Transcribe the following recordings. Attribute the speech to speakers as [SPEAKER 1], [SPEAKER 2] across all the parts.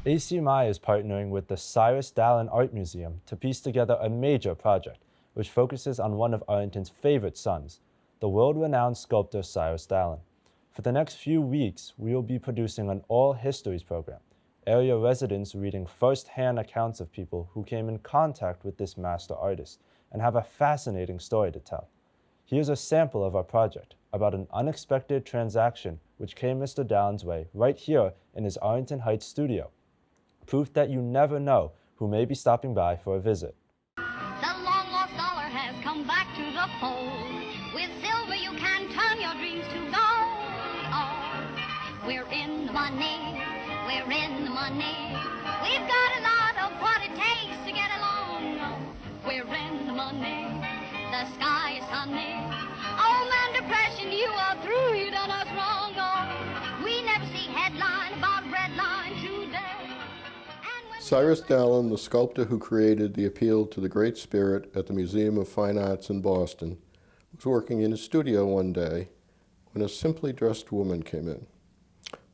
[SPEAKER 1] ACMi is partnering with the Cyrus Dallin Art Museum to piece together a major project which focuses on one of Arlington's favorite sons, the world-renowned sculptor Cyrus Dallin. For the next few weeks, we will be producing an all histories program, area residents reading first-hand accounts of people who came in contact with this master artist and have a fascinating story to tell. Here's a sample of our project about an unexpected transaction which came Mr. Dallin's way right here in his Arlington Heights studio. Proof that you never know who may be stopping by for a visit.
[SPEAKER 2] The long-lost dollar has come back to the fold. With silver you can turn your dreams to gold. Oh, we're in the money, we're in the money. We've got a lot of what it takes to get along. We're in the money, the sky is sunny. Oh man, depression, you are through, you done us wrong. Oh, we never see headline about red line today.
[SPEAKER 3] Cyrus Dallin, the sculptor who created the appeal to the Great Spirit at the Museum of Fine Arts in Boston, was working in his studio one day when a simply dressed woman came in.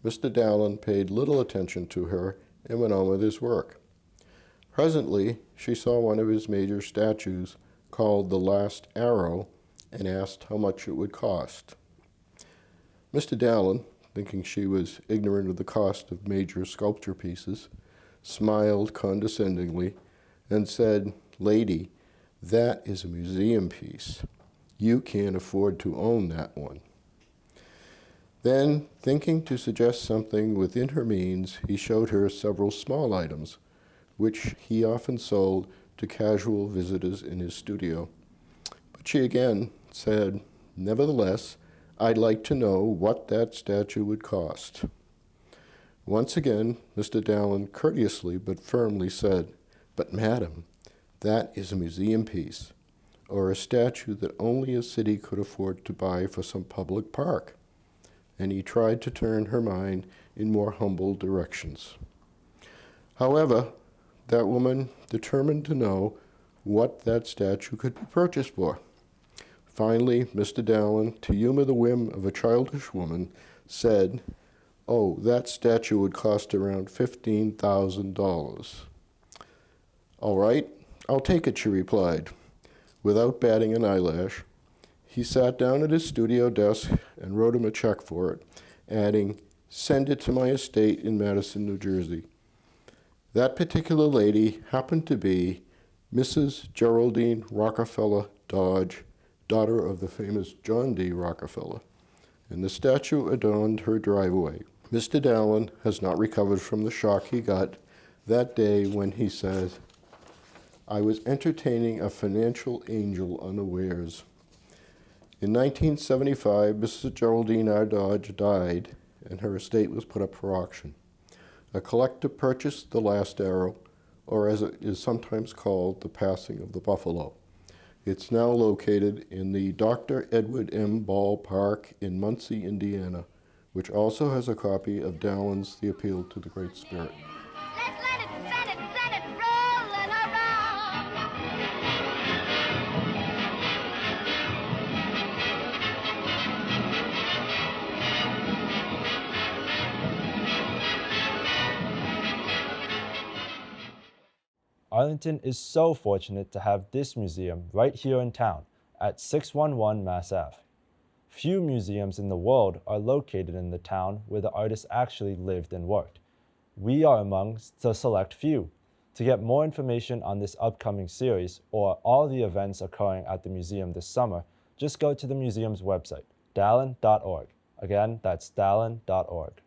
[SPEAKER 3] Mr. Dallin paid little attention to her and went on with his work. Presently, she saw one of his major statues called The Last Arrow and asked how much it would cost. Mr. Dallin, thinking she was ignorant of the cost of major sculpture pieces, smiled condescendingly and said, "Lady, that is a museum piece. You can't afford to own that one." Then, thinking to suggest something within her means, he showed her several small items, which he often sold to casual visitors in his studio. But she again said, "Nevertheless, I'd like to know what that statue would cost." Once again, Mr. Dallin courteously but firmly said, "But madam, that is a museum piece, or a statue that only a city could afford to buy for some public park." And he tried to turn her mind in more humble directions. However, that woman determined to know what that statue could be purchased for. Finally, Mr. Dallin, to humor the whim of a childish woman, said, "Oh, that statue would cost around $15,000. "All right, I'll take it," she replied. Without batting an eyelash, he sat down at his studio desk and wrote him a check for it, adding, "Send it to my estate in Madison, New Jersey." That particular lady happened to be Mrs. Geraldine Rockefeller Dodge, daughter of the famous John D. Rockefeller, and the statue adorned her driveway. Mr. Dallin has not recovered from the shock he got that day when he said, "I was entertaining a financial angel unawares." In 1975, Mrs. Geraldine R. Dodge died, and her estate was put up for auction. A collector purchased the last arrow, or as it is sometimes called, the passing of the buffalo. It's now located in the Dr. Edward M. Ball Park in Muncie, Indiana, which also has a copy of Dallin's The Appeal to the Great Spirit.
[SPEAKER 2] Let's let it, set it, rollin' around.
[SPEAKER 1] Arlington is so fortunate to have this museum right here in town at 611 Mass Ave. Few museums in the world are located in the town where the artist actually lived and worked. We are among the select few. To get more information on this upcoming series or all the events occurring at the museum this summer, just go to the museum's website, dallin.org. Again, that's dallin.org.